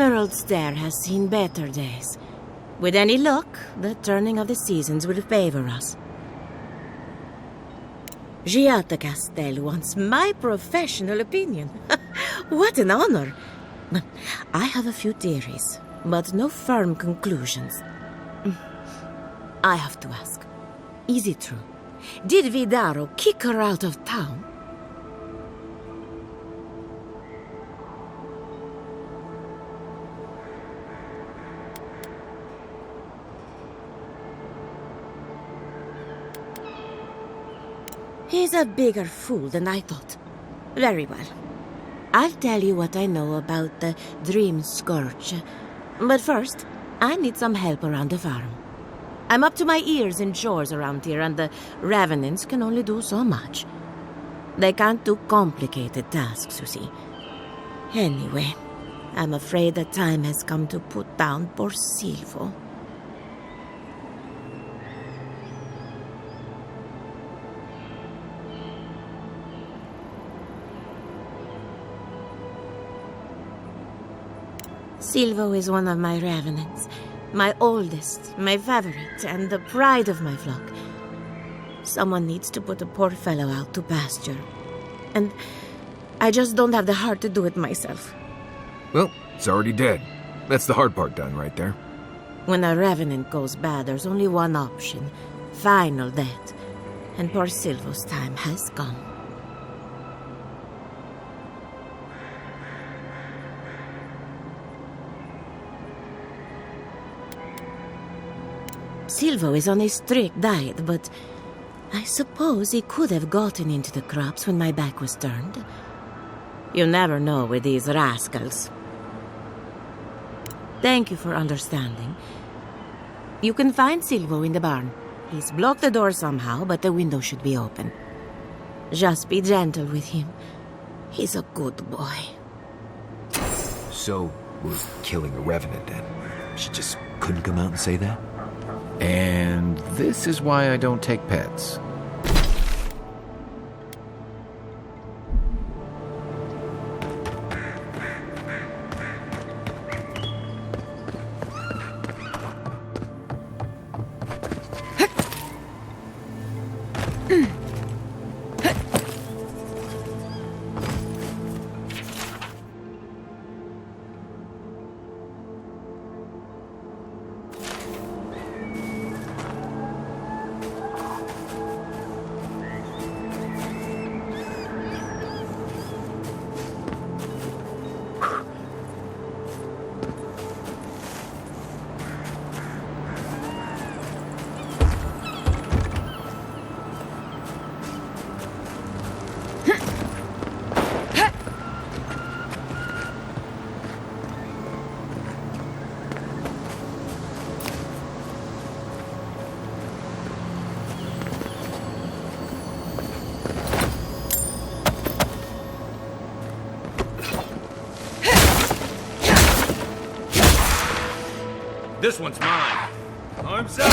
Emerald Stair has seen better days. With any luck, the turning of the seasons will favor us. Giata Castel wants my professional opinion. What an honor! I have a few theories, but no firm conclusions. I have to ask, is it true? Did Vidaro kick her out of town? He's a bigger fool than I thought. Very well. I'll tell you what I know about the Dream Scourge. But first, I need some help around the farm. I'm up to my ears in chores around here, and the Revenants can only do so much. They can't do complicated tasks, you see. Anyway, I'm afraid the time has come to put down poor Silvo. Silvo is one of my Revenants. My oldest, my favorite, and the pride of my flock. Someone needs to put a poor fellow out to pasture. And I just don't have the heart to do it myself. Well, it's already dead. That's the hard part done right there. When a Revenant goes bad, there's only one option. Final death. And poor Silvo's time has come. Silvo is on a strict diet, but I suppose he could have gotten into the crops when my back was turned. You never know with these rascals. Thank you for understanding. You can find Silvo in the barn. He's blocked the door somehow, but the window should be open. Just be gentle with him. He's a good boy. So, we're killing a Revenant then? She just couldn't come out and say that? And this is why I don't take pets. This one's mine. Arms up!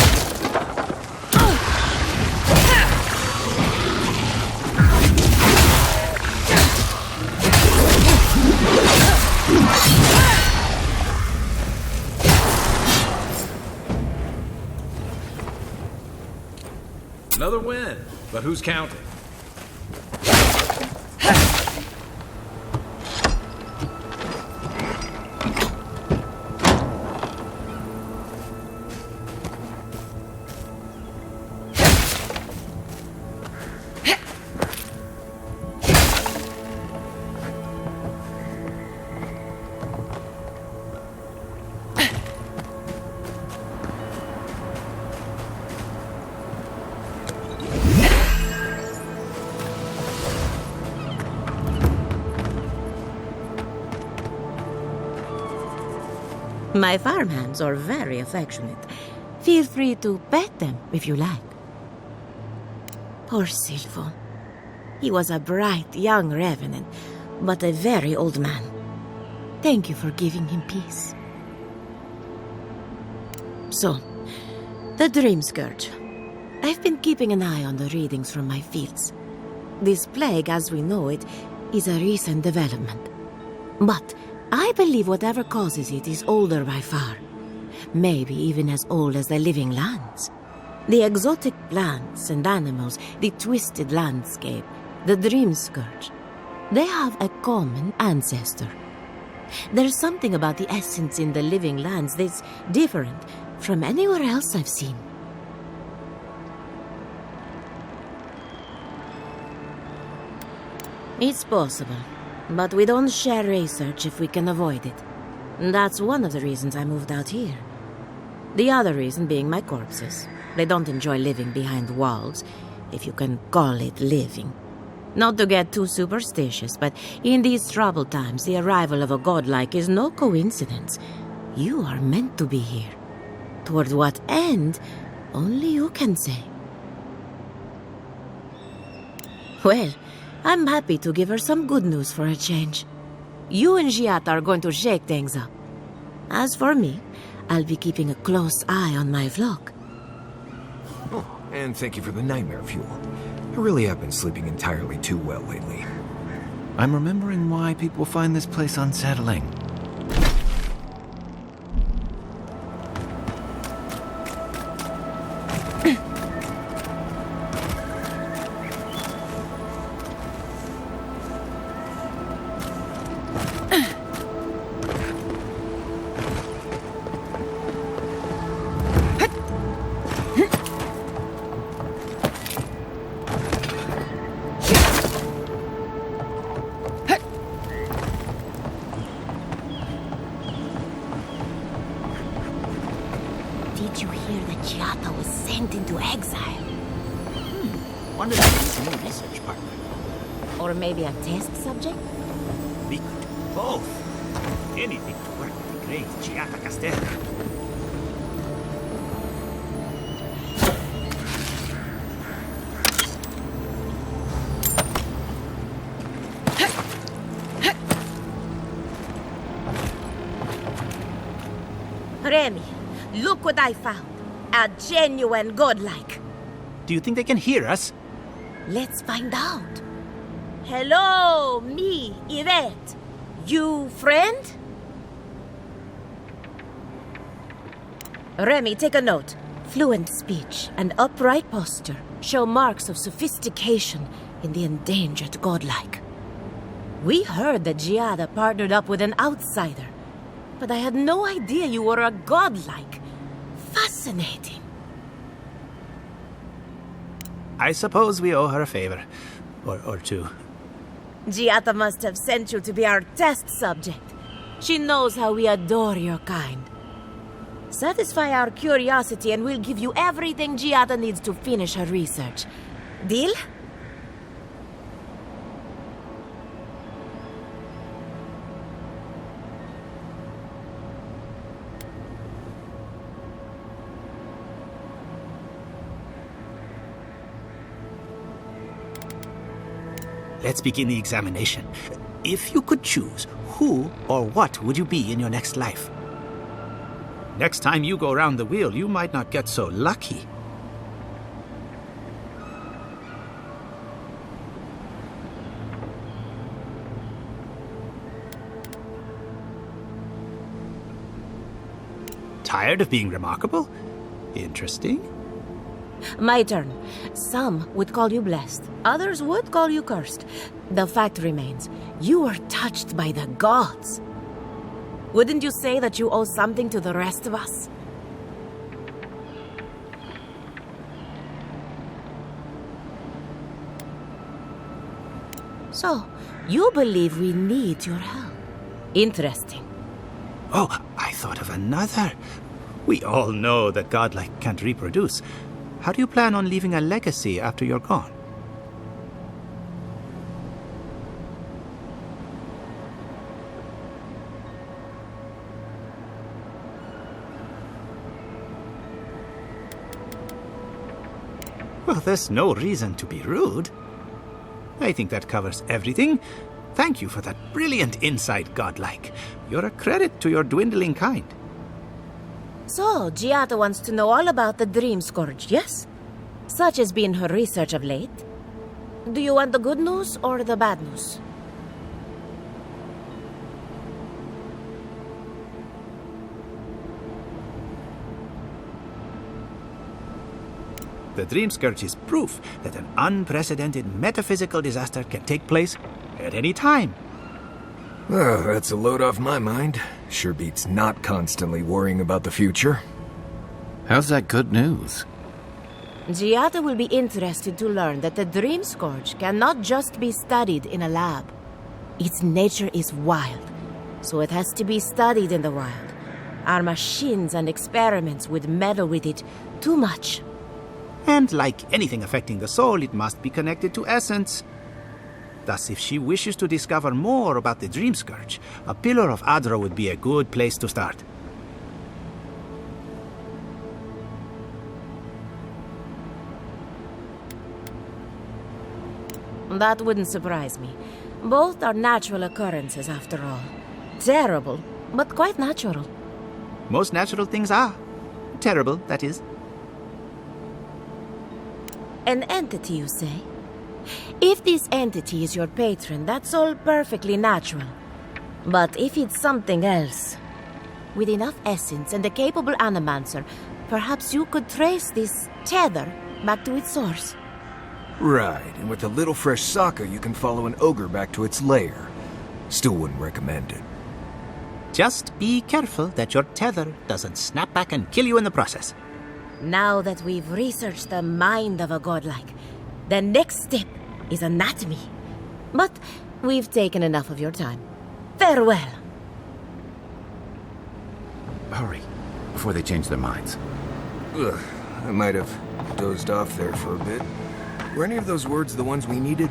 Another win, but who's counting? My farmhands are very affectionate. Feel free to pet them if you like. Poor Silvo. He was a bright young Revenant, but a very old man. Thank you for giving him peace. So, the Dream Scourge. I've been keeping an eye on the readings from my fields. This plague, as we know it, is a recent development. But I believe whatever causes it is older by far. Maybe even as old as the living lands. The exotic plants and animals, the twisted landscape, the dream scourge. They have a common ancestor. There's something about the essence in the living lands that's different from anywhere else I've seen. It's possible, but we don't share research if we can avoid it. That's one of the reasons I moved out here. The other reason being my corpses. They don't enjoy living behind walls, if you can call it living. Not to get too superstitious, but in these troubled times, the arrival of a godlike is no coincidence. You are meant to be here. Toward what end, only you can say. Well, I'm happy to give her some good news for a change. You and Giata are going to shake things up. As for me, I'll be keeping a close eye on my flock. Oh, and thank you for the nightmare fuel. I really have been sleeping entirely too well lately. I'm remembering why people find this place unsettling. Did you hear that Giata was sent into exile? Wonder if it's a new research partner. Or maybe a test subject? We could do both. Anything to work with the great Giata Castel. Remy, look what I found. A genuine godlike. Do you think they can hear us? Let's find out. Hello, me, Yvette. You friend? Remy, take a note. Fluent speech and upright posture show marks of sophistication in the endangered godlike. We heard that Giada partnered up with an outsider, but I had no idea you were a godlike. Fascinating. I suppose we owe her a favor. Or two. Giata must have sent you to be our test subject. She knows how we adore your kind. Satisfy our curiosity and we'll give you everything Giata needs to finish her research. Deal? Let's begin the examination. If you could choose, who or what would you be in your next life? Next time you go round the wheel, you might not get so lucky. Tired of being remarkable? Interesting. My turn. Some would call you blessed. Others would call you cursed. The fact remains, you were touched by the gods. Wouldn't you say that you owe something to the rest of us? So, you believe we need your help. Interesting. Oh, I thought of another. We all know that godlike can't reproduce. How do you plan on leaving a legacy after you're gone? Well, there's no reason to be rude. I think that covers everything. Thank you for that brilliant insight, godlike. You're a credit to your dwindling kind. So, Giata wants to know all about the Dream Scourge, yes? Such has been her research of late. Do you want the good news or the bad news? The Dream Scourge is proof that an unprecedented metaphysical disaster can take place at any time. Oh, that's a load off my mind. Sure beats not constantly worrying about the future. How's that good news? Giada will be interested to learn that the Dream Scourge cannot just be studied in a lab. Its nature is wild, so it has to be studied in the wild. Our machines and experiments would meddle with it too much. And like anything affecting the soul, it must be connected to essence. Thus, if she wishes to discover more about the Dream Scourge, a Pillar of Adra would be a good place to start. That wouldn't surprise me. Both are natural occurrences, after all. Terrible, but quite natural. Most natural things are. Terrible, that is. An entity, you say? If this entity is your patron, that's all perfectly natural. But if it's something else, with enough essence and a capable animancer, perhaps you could trace this tether back to its source. Right, and with a little fresh soccer, you can follow an ogre back to its lair. Still wouldn't recommend it. Just be careful that your tether doesn't snap back and kill you in the process. Now that we've researched the mind of a godlike, the next step is anatomy. But we've taken enough of your time. Farewell. Hurry, before they change their minds. Ugh, I might have dozed off there for a bit. Were any of those words the ones we needed?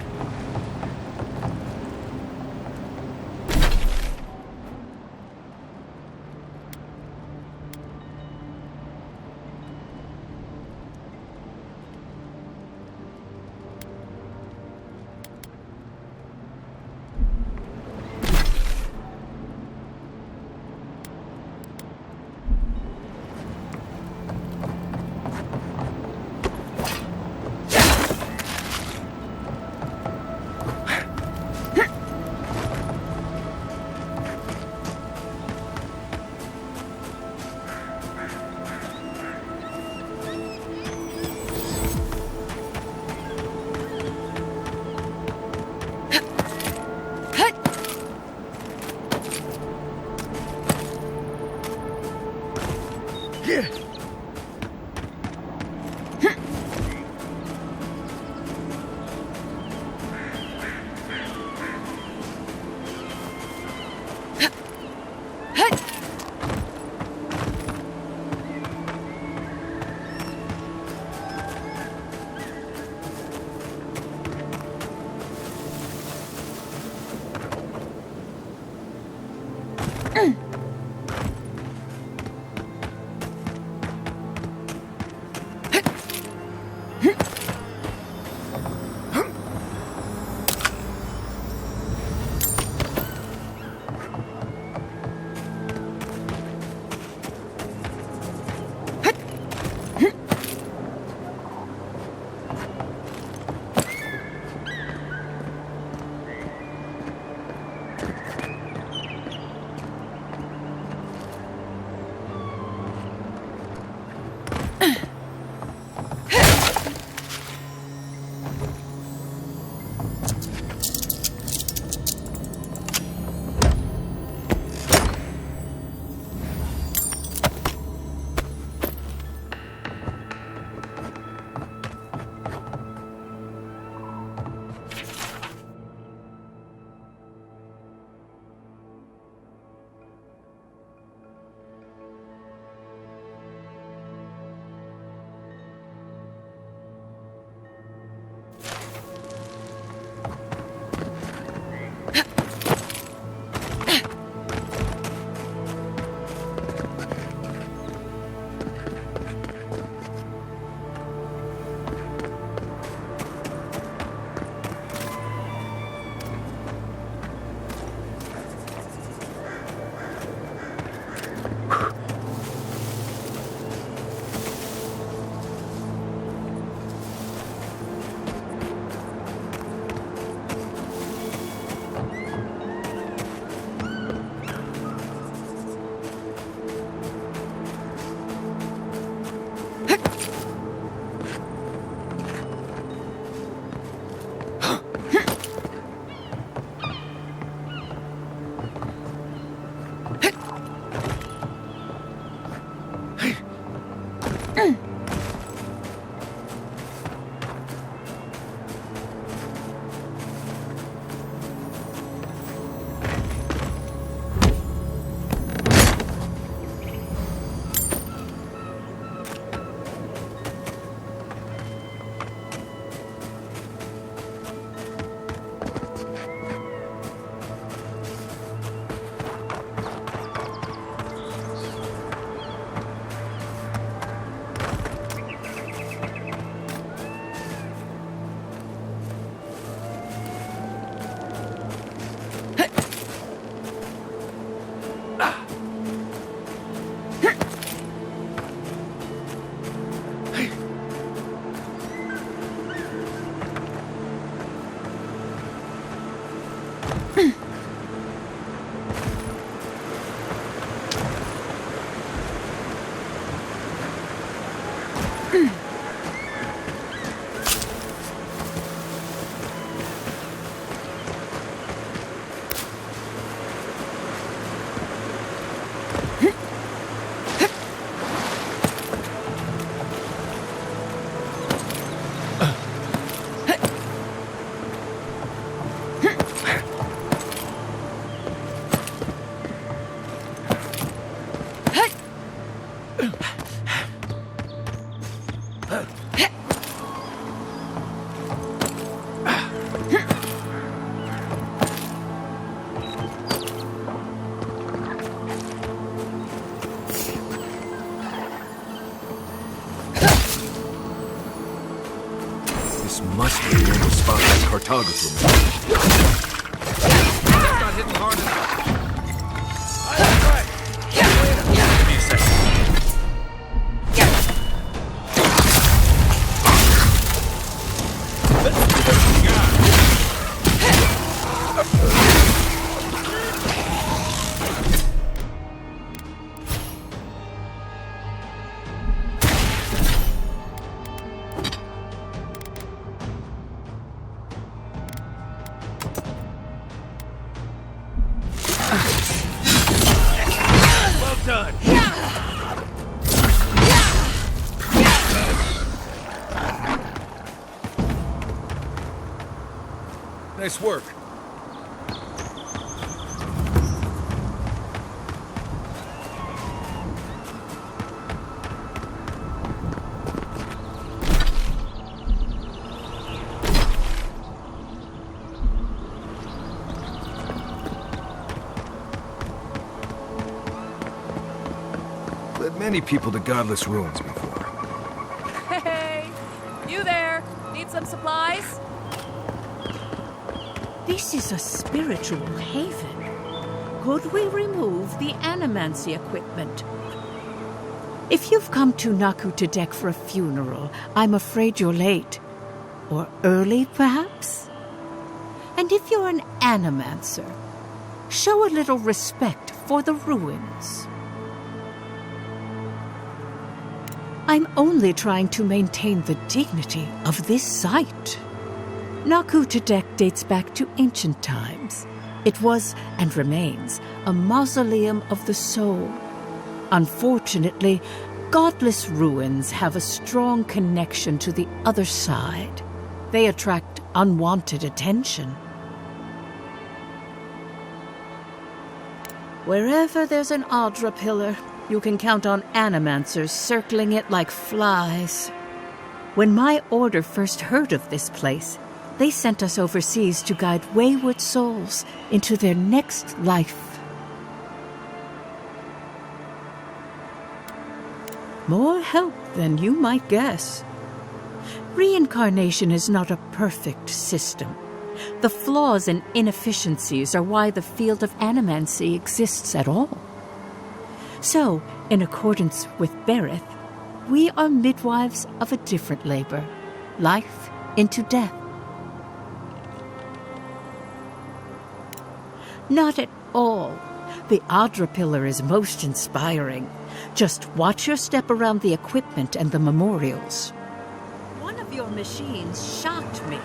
This must be the only spot that cartographer made. That's not hitting hard enough. That's right. Give me a second. Let's see what you got. Well done. Nice work. Led many people to godless ruins before. Hey! You there! Need some supplies? This is a spiritual haven. Could we remove the animancy equipment? If you've come to Nakutadek for a funeral, I'm afraid you're late. Or early, perhaps? And if you're an animancer, show a little respect for the ruins. I'm only trying to maintain the dignity of this site. Nakutadek dates back to ancient times. It was, and remains, a mausoleum of the soul. Unfortunately, godless ruins have a strong connection to the other side. They attract unwanted attention. Wherever there's an Adra pillar, you can count on animancers circling it like flies. When my order first heard of this place, they sent us overseas to guide wayward souls into their next life. More help than you might guess. Reincarnation is not a perfect system. The flaws and inefficiencies are why the field of animancy exists at all. So, in accordance with Berith, we are midwives of a different labor, life into death. Not at all. The Adra pillar is most inspiring. Just watch your step around the equipment and the memorials. One of your machines shocked me.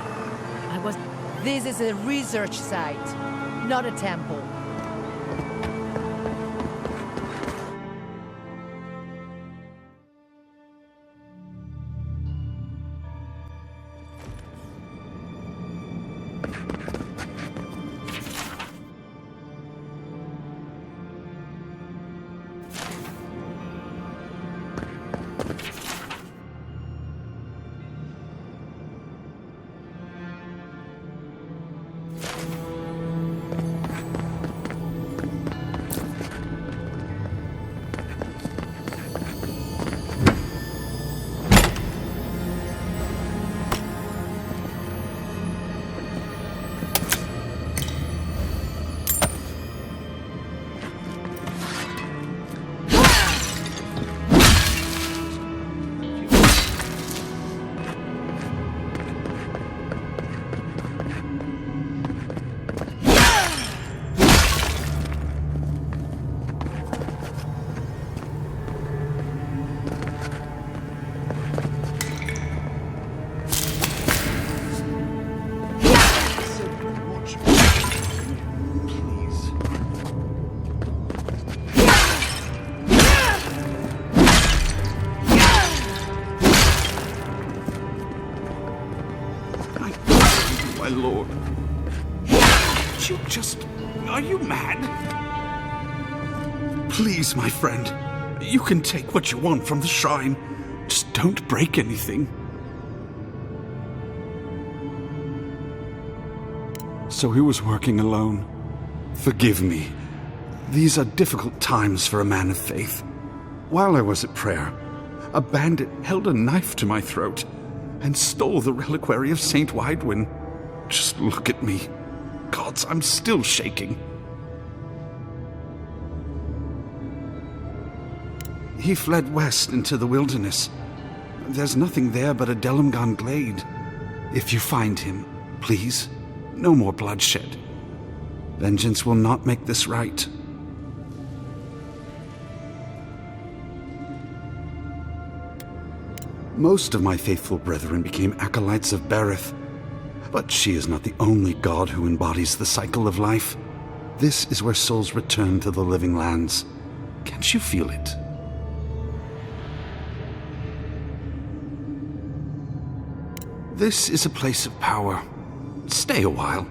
This is a research site, not a temple. lord. You just... Are you mad? Please, my friend. You can take what you want from the shrine. Just don't break anything. So he was working alone. Forgive me. These are difficult times for a man of faith. While I was at prayer, a bandit held a knife to my throat and stole the reliquary of Saint Widwin. Just look at me. Gods, I'm still shaking. He fled west into the wilderness. There's nothing there but a Delumgan glade. If you find him, please, no more bloodshed. Vengeance will not make this right. Most of my faithful brethren became acolytes of Berith, but she is not the only god who embodies the cycle of life. This is where souls return to the living lands. Can't you feel it? This is a place of power. Stay a while.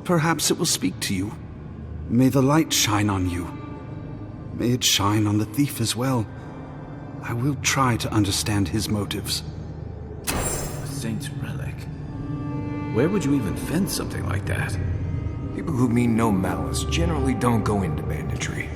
Perhaps it will speak to you. May the light shine on you. May it shine on the thief as well. I will try to understand his motives. A saint's relic. Where would you even fence something like that? People who mean no malice generally don't go into banditry.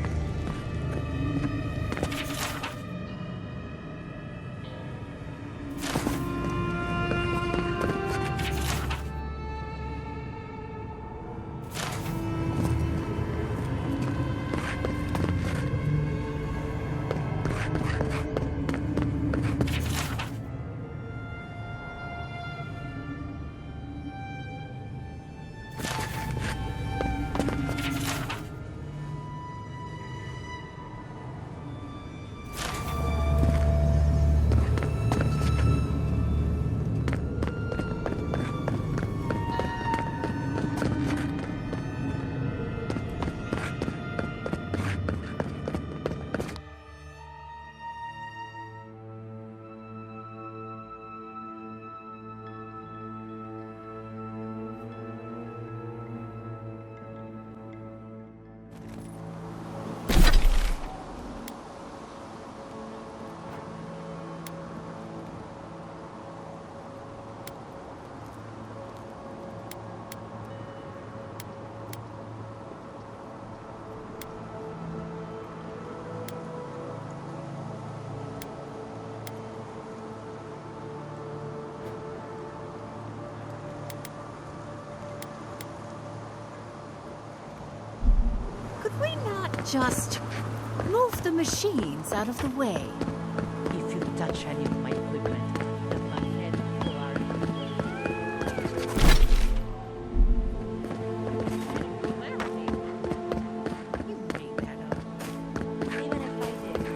Just move the machines out of the way. If you touch any of my equipment, the magnet will You made that up. Even if I did.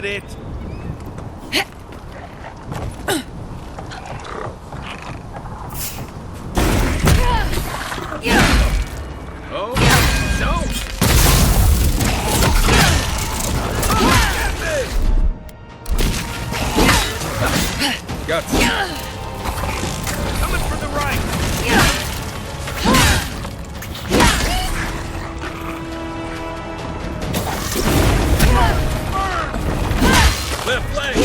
that it? Oh, no! Guts. Coming from the right. Left leg.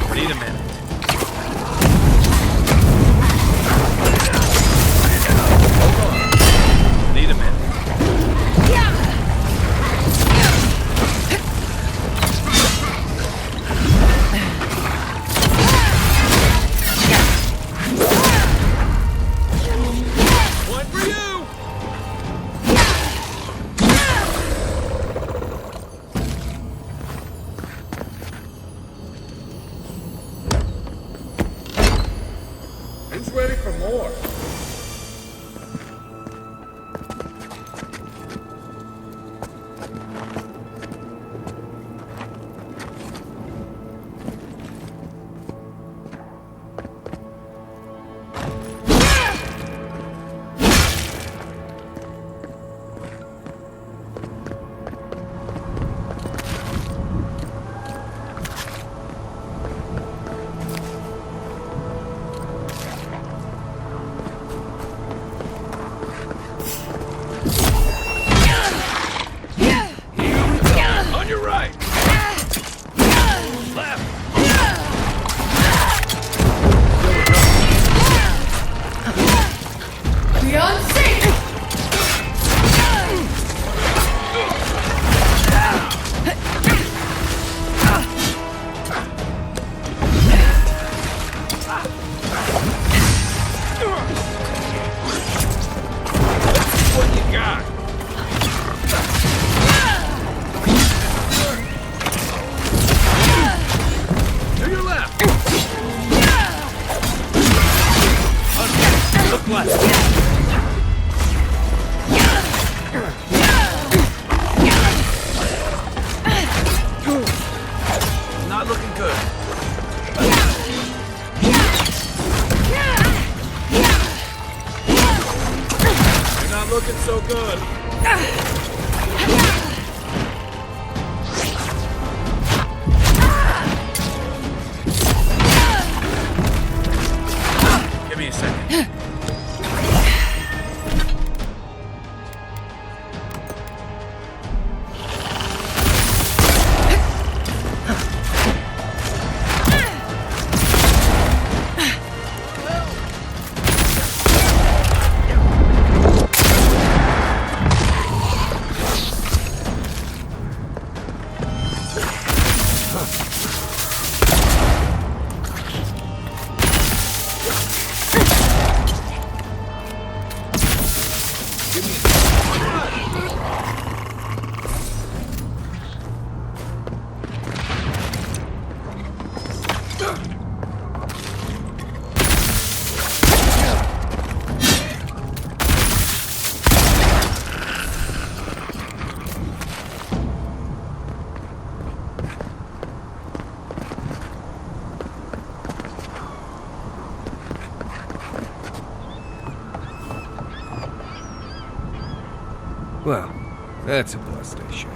Wait a minute. Need a minute. One for you. Who's ready for more? On your right. Left. Beyond safe! What you got? To your left. Look left. Not looking good. You're not looking so good. Give me a second. Well, that's a blessed shame.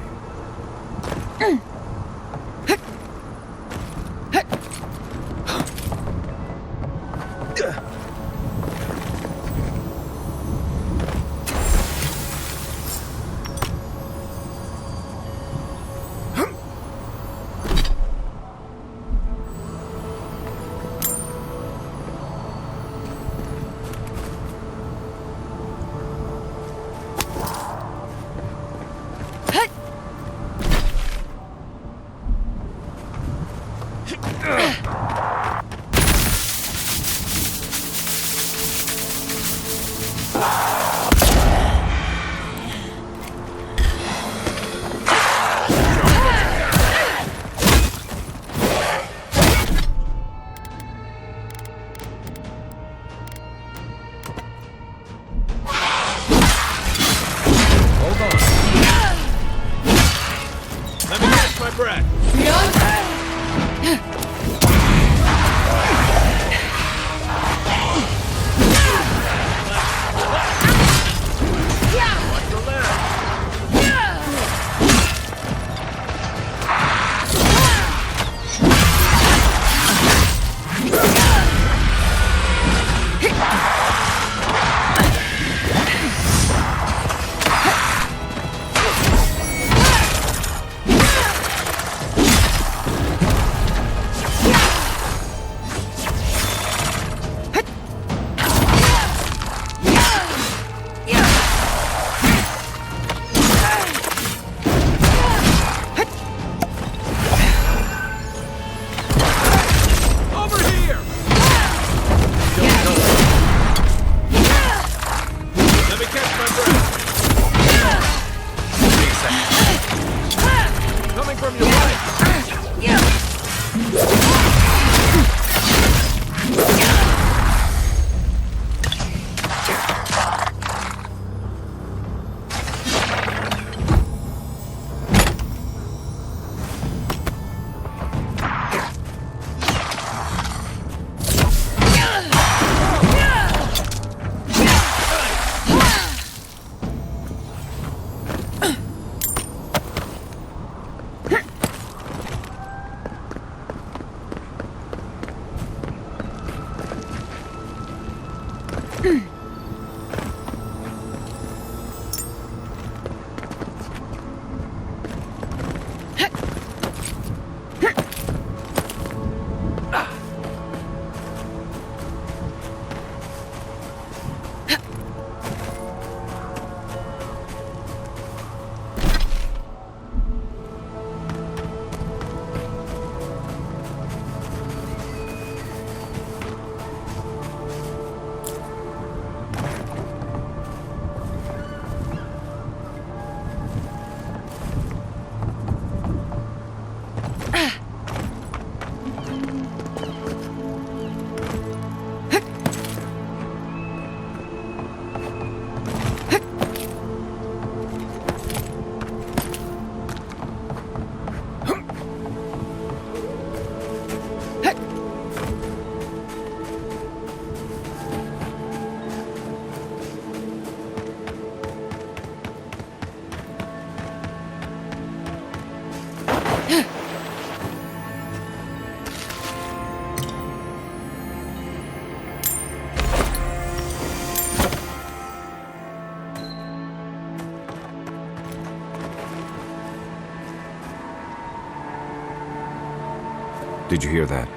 Did you hear that?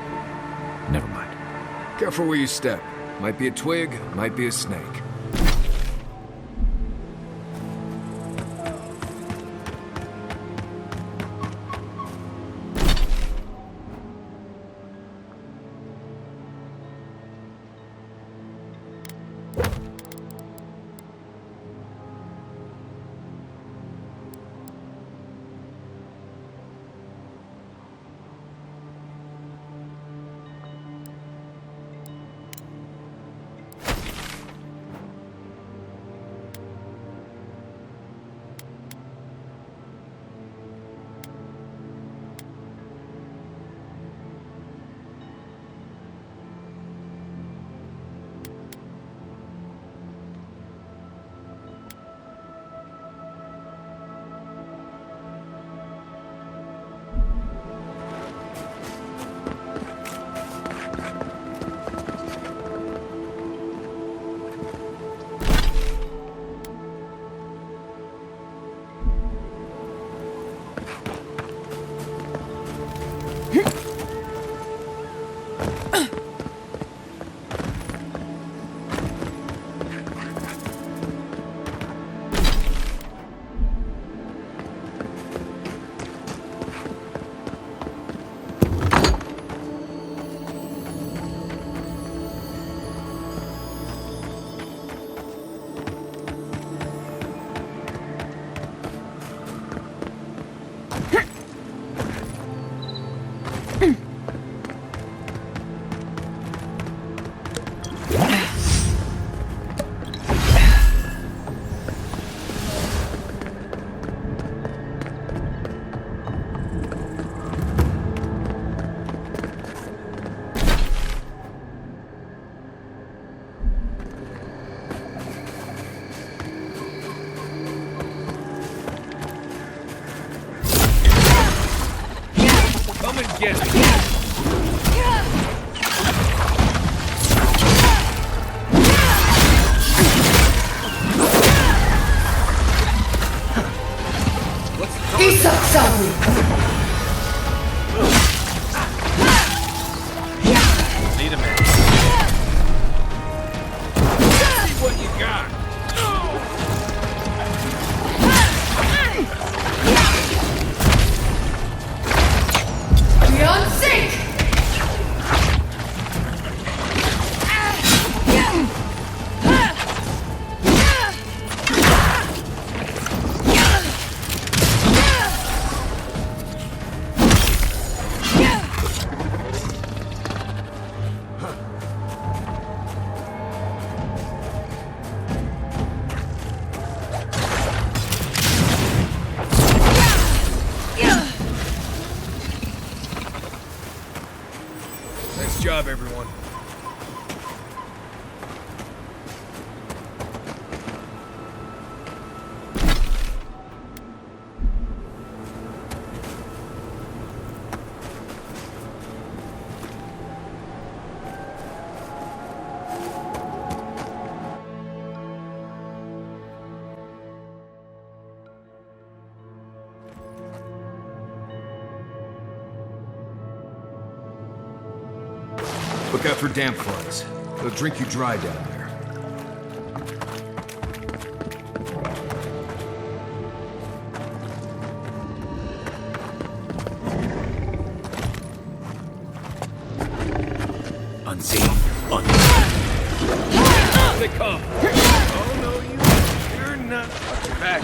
Never mind. Careful where you step. Might be a twig, might be a snake. Come and get it. Need a minute. See what you got. Beyond sync! Nice job, everyone. Look out for damp floods. They'll drink you dry down there. Unseen. They come. Oh no, you're not. Back.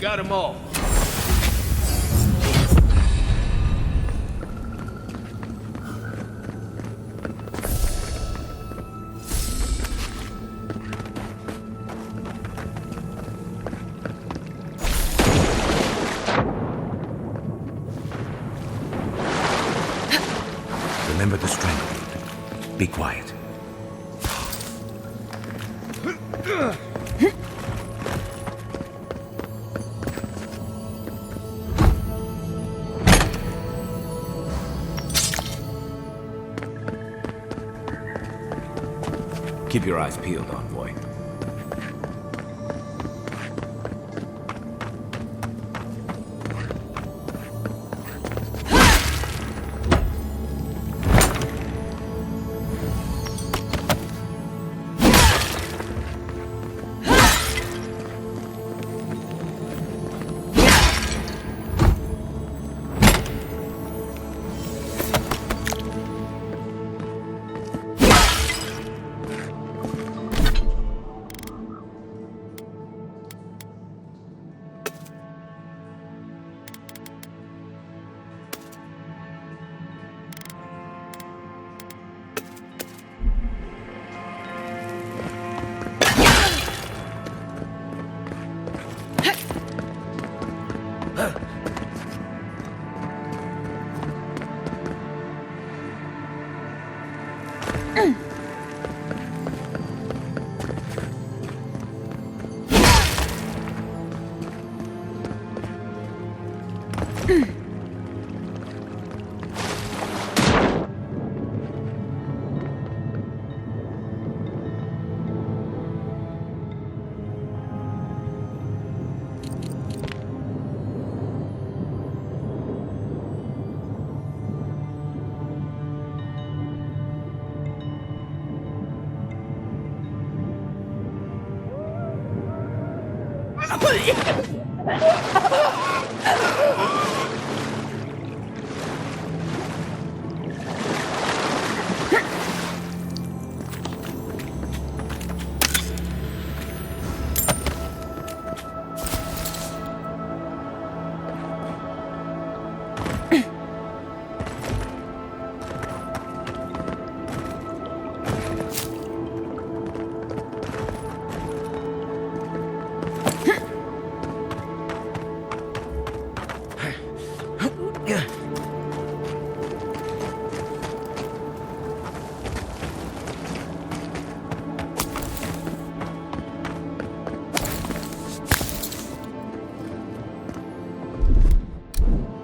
Got them all. Remember the stranglehold. Be quiet. Keep your eyes peeled, envoy.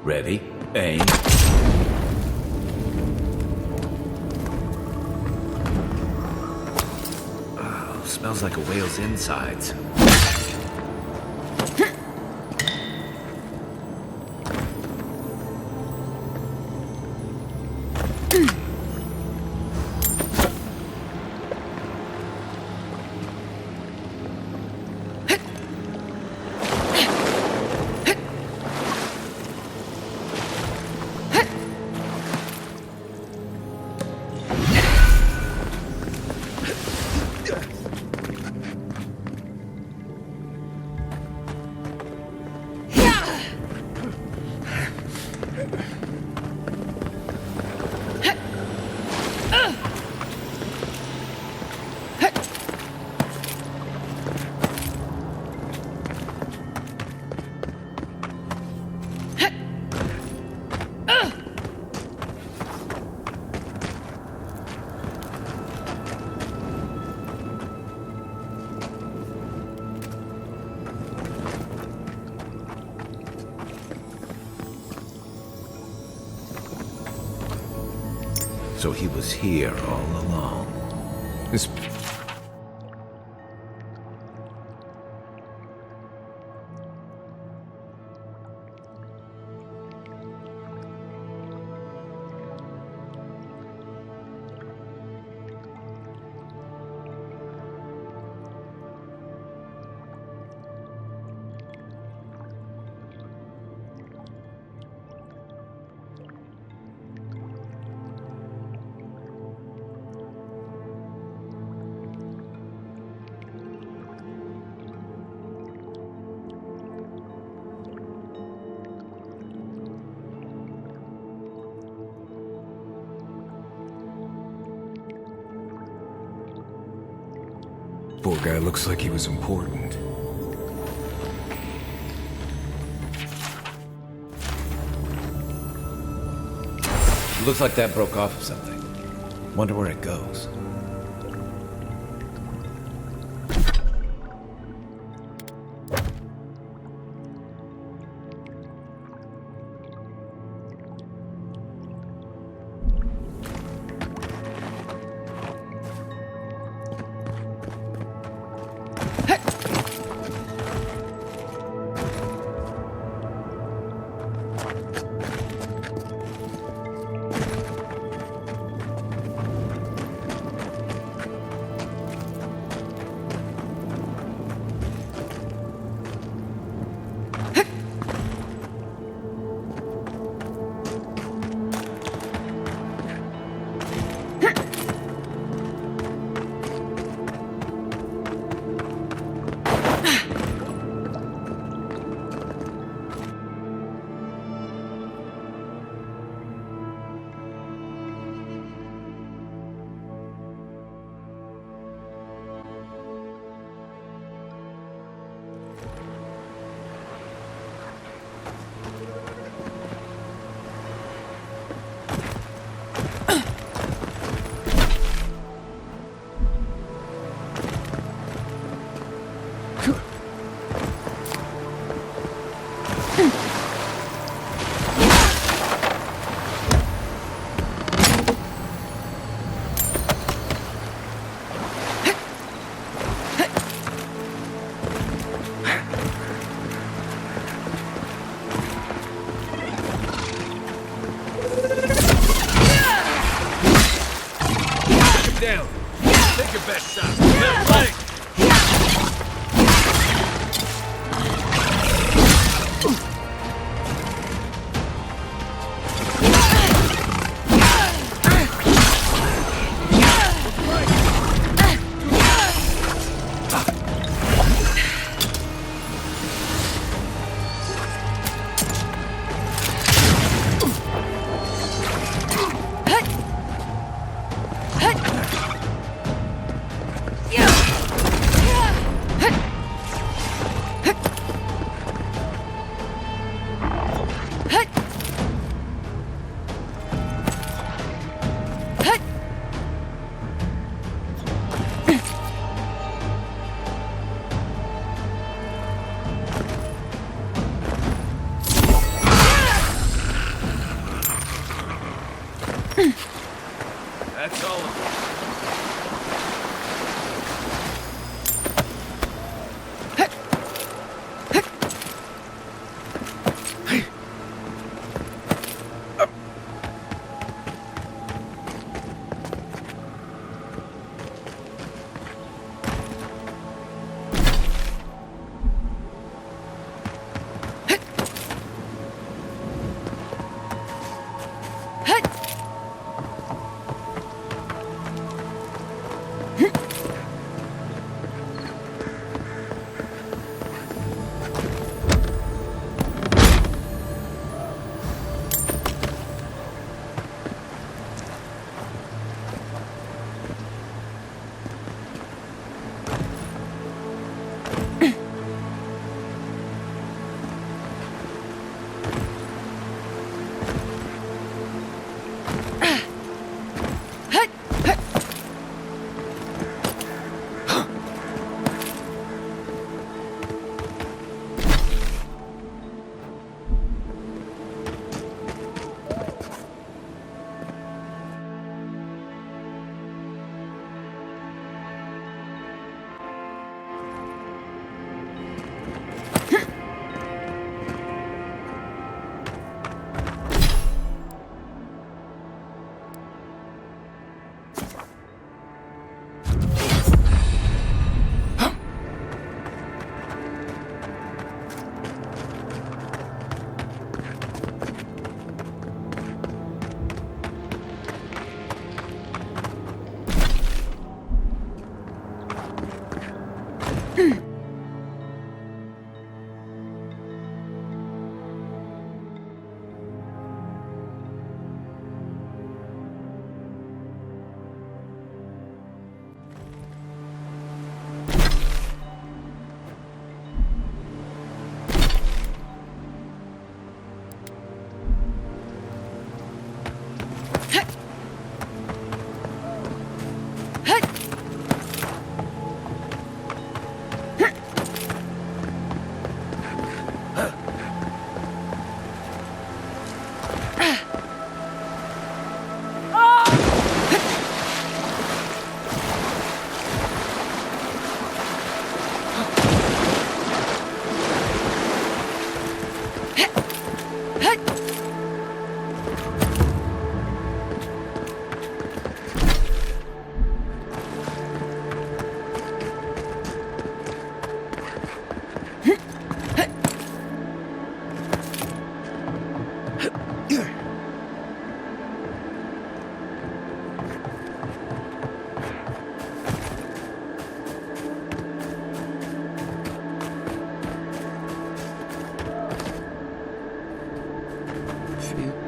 Ready, aim. Oh, smells like a whale's insides. So he was here all along. This... Poor guy looks like he was important. Looks like that broke off of something. Wonder where it goes.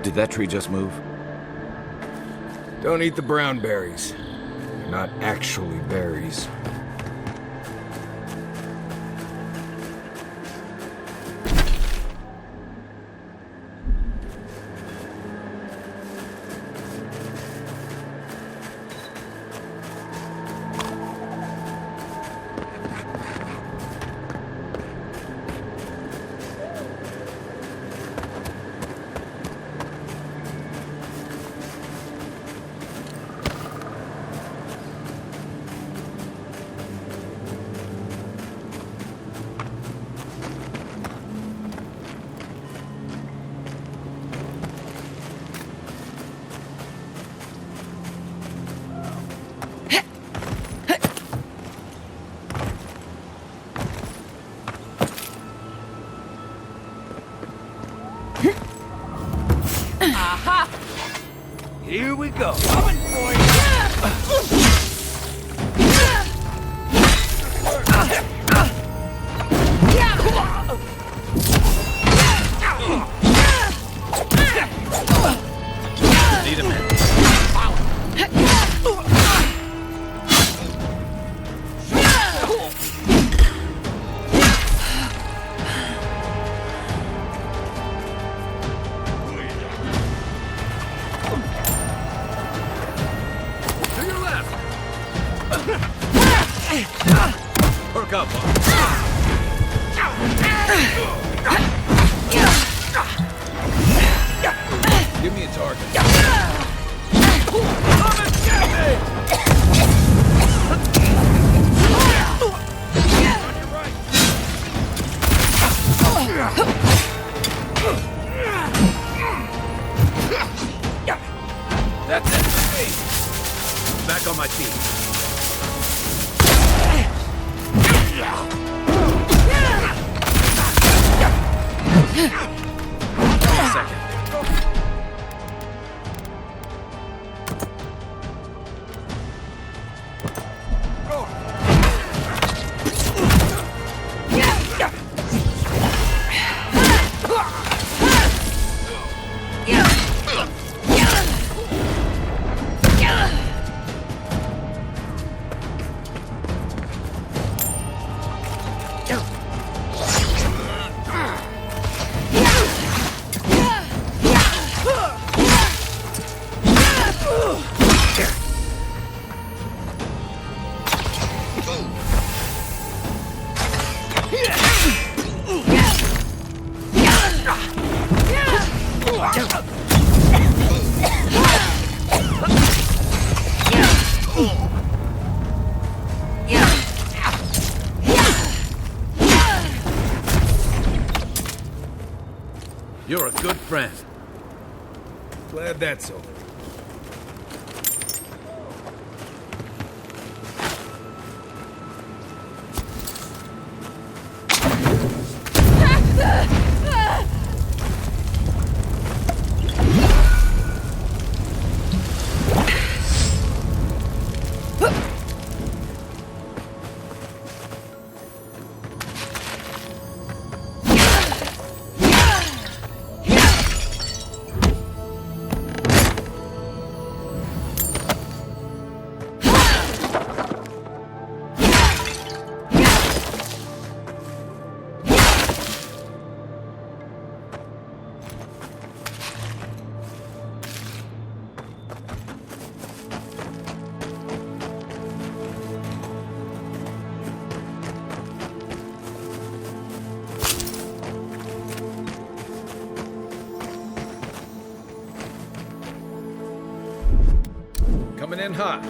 Did that tree just move? Don't eat the brown berries. They're not actually berries. Here we go. Coming for you. Need a minute. Perk up, Give me a target. Come and get me! On your right. That's it for me. Back on my feet. Second. You're a good friend. Glad that's over. in hot.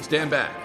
Stand back.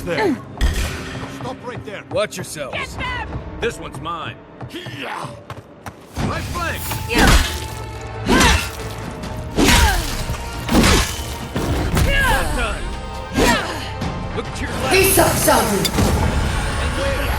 There. Stop right there. Watch yourselves. Get them! This one's mine. Right flank. Well done. Look to your left. Peace up, Sergeant. And wait.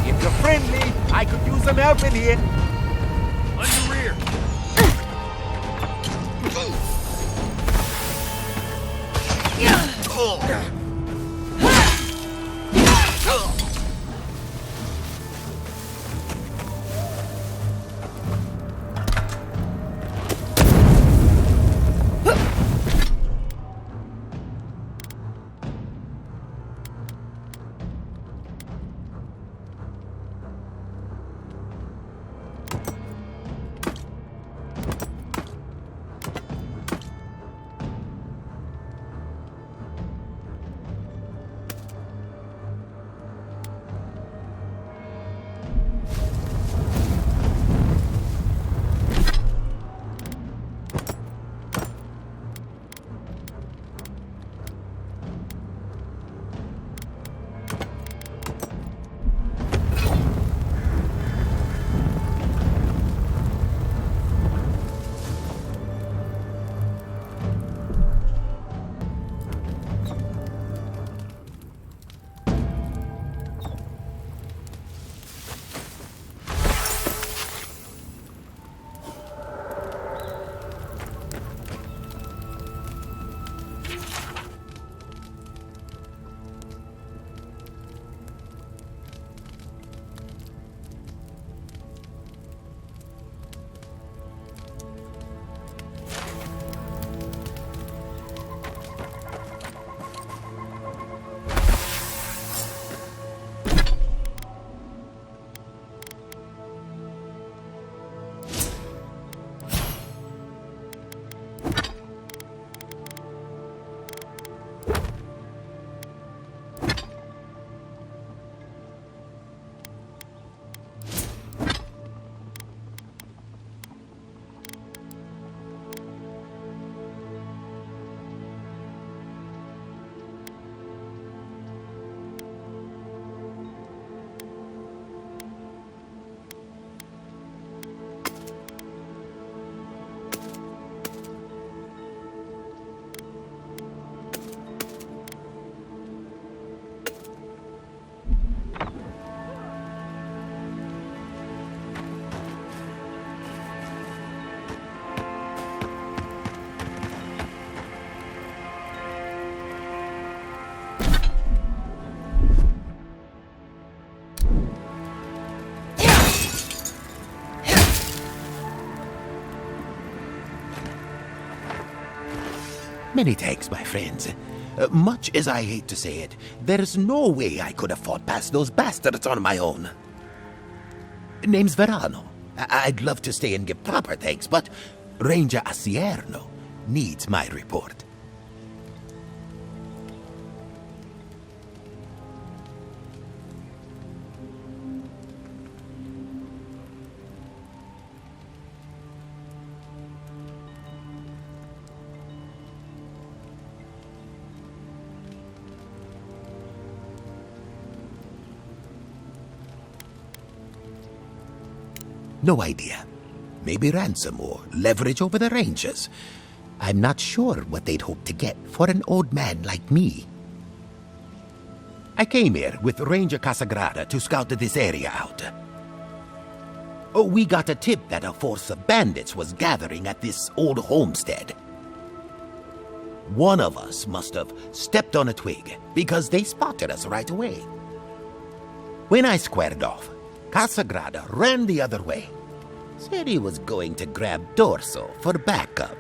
If you're friendly, I could use some help in here. On your rear. Many thanks, my friends. Much as I hate to say it, there's no way I could have fought past those bastards on my own. Name's Verano. I'd love to stay and give proper thanks, but Ranger Asierno needs my report. No idea. Maybe ransom or leverage over the Rangers. I'm not sure what they'd hope to get for an old man like me. I came here with Ranger Casagrada to scout this area out. Oh, we got a tip that a force of bandits was gathering at this old homestead. One of us must have stepped on a twig because they spotted us right away. When I squared off, Casagrada ran the other way. Said he was going to grab Dorso for backup.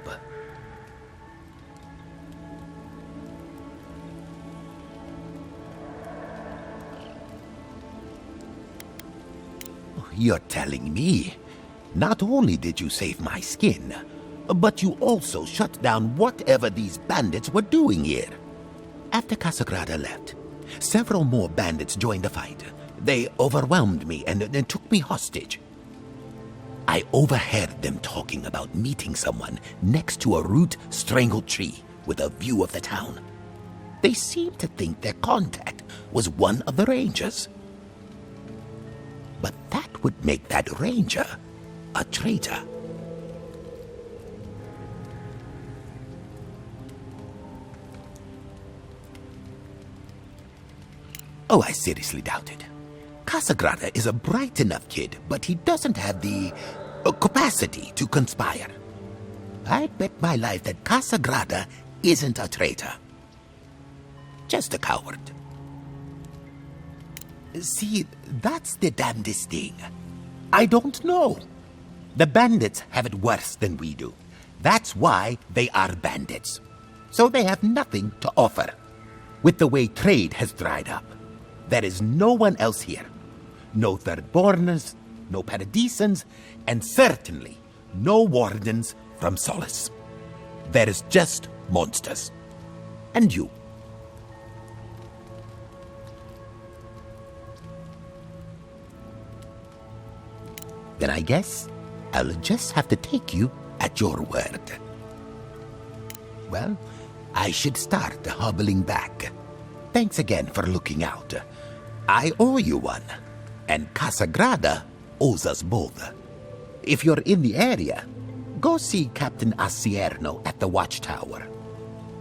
You're telling me, not only did you save my skin, but you also shut down whatever these bandits were doing here. After Casagrada left, several more bandits joined the fight. They overwhelmed me and took me hostage. I overheard them talking about meeting someone next to a root-strangled tree with a view of the town. They seemed to think their contact was one of the Rangers. But that would make that Ranger a traitor. Oh, I seriously doubt it. Casagrada is a bright enough kid, but he doesn't have the capacity to conspire. I'd bet my life that Casagrada isn't a traitor. Just a coward. See, that's the damnedest thing. I don't know. The bandits have it worse than we do. That's why they are bandits. So they have nothing to offer. With the way trade has dried up, there is no one else here. No Thirdborners, no Paradisans, and certainly no Wardens from Solace. There is just monsters. And you. Then I guess I'll just have to take you at your word. Well, I should start hobbling back. Thanks again for looking out. I owe you one, and Casagrada owes us both. If you're in the area, go see Captain Asierno at the watchtower.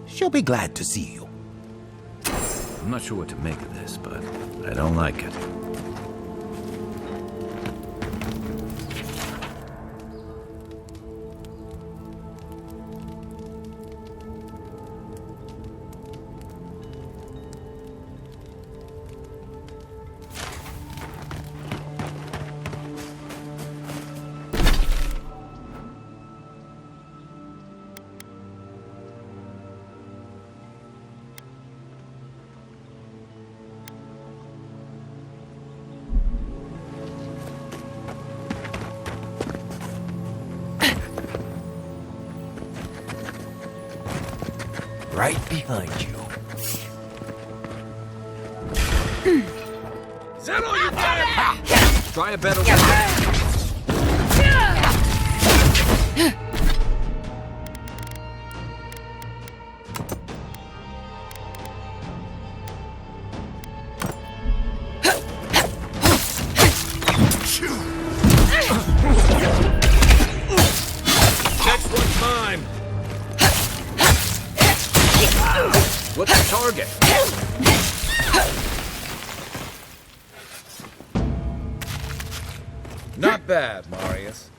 She'll be glad to see you. I'm not sure what to make of this, but I don't like it. Right behind you. Is that all you got? Try a better way. Next one's mine. What's the target? Not bad, Marius.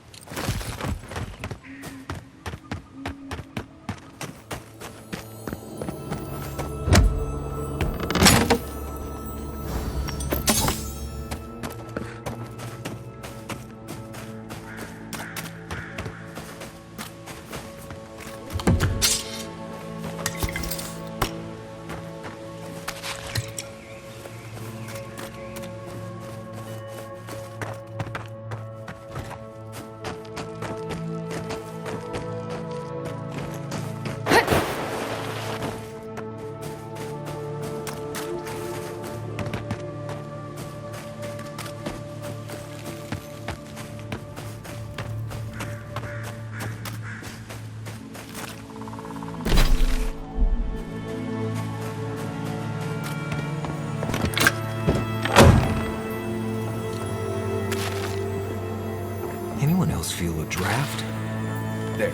feel a draft. There.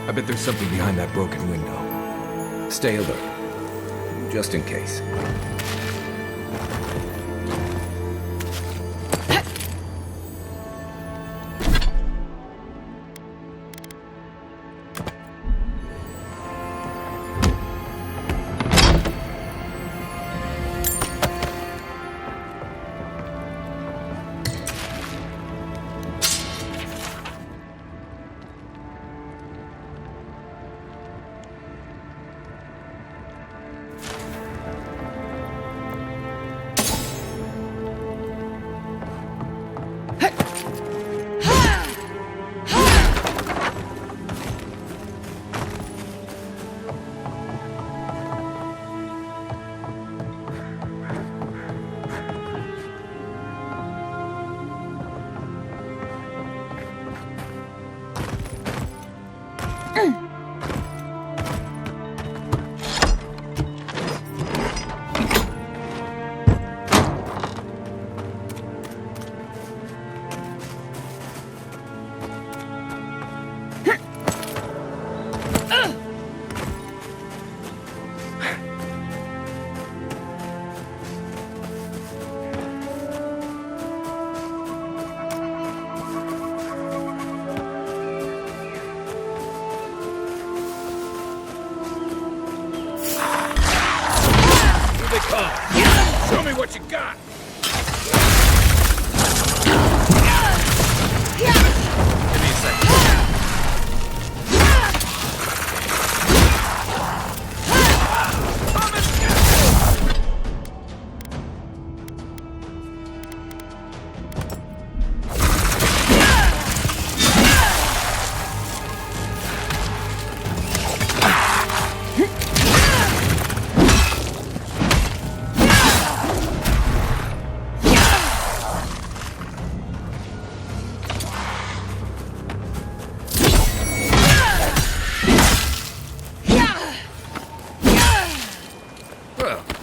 I bet there's something behind that broken window. Stay alert. Just in case. Show me what you got! Give me a second.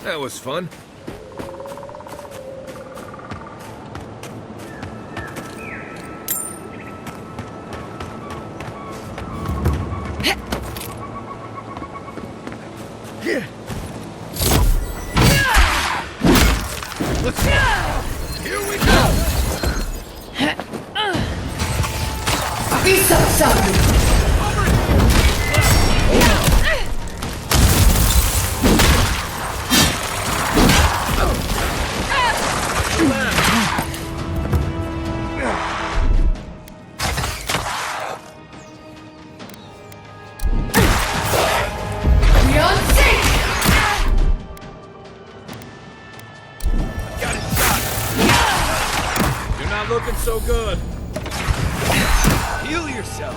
That was fun. Let's go! Here we go! Looking so good. Heal yourself.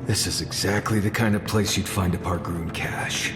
This is exactly the kind of place you'd find a park ruined cache.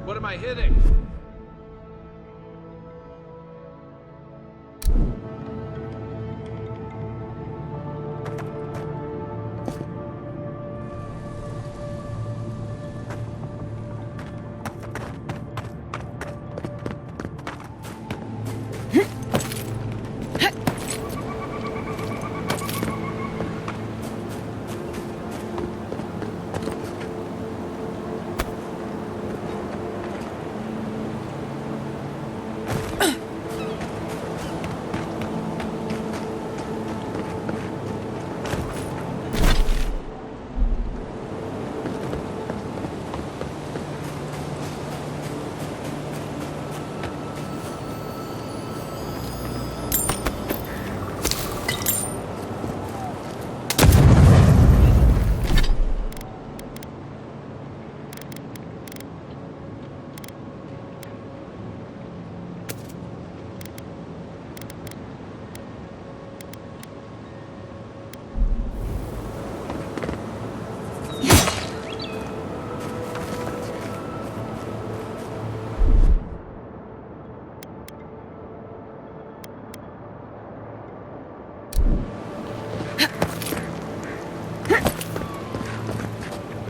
What am I hitting?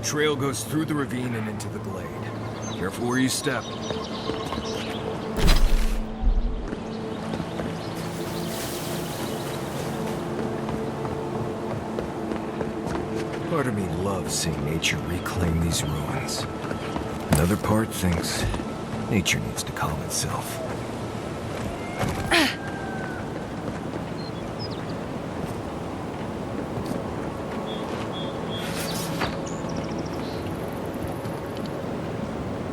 The trail goes through the ravine and into the glade. Careful where you step. Part of me loves seeing nature reclaim these ruins. Another part thinks nature needs to calm itself.